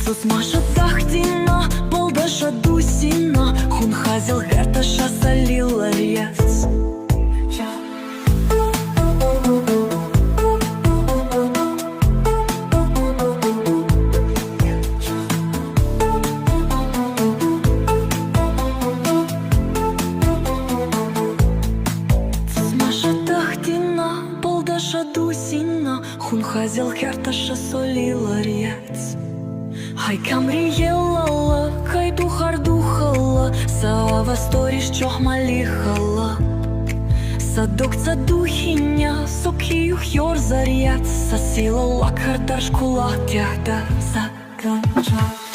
Sus mașa tahdina, boldaša dusina, hun hazil hertaša salila riec. Dusina, hun hazil hertaša solila riec. Hai cam rielala, hai duhar duhala, sa vastoriš čoh malihala. Sa dokca duhinja, sokiju hjor za riec, sa sila lakar dar škulatja da sa ganča.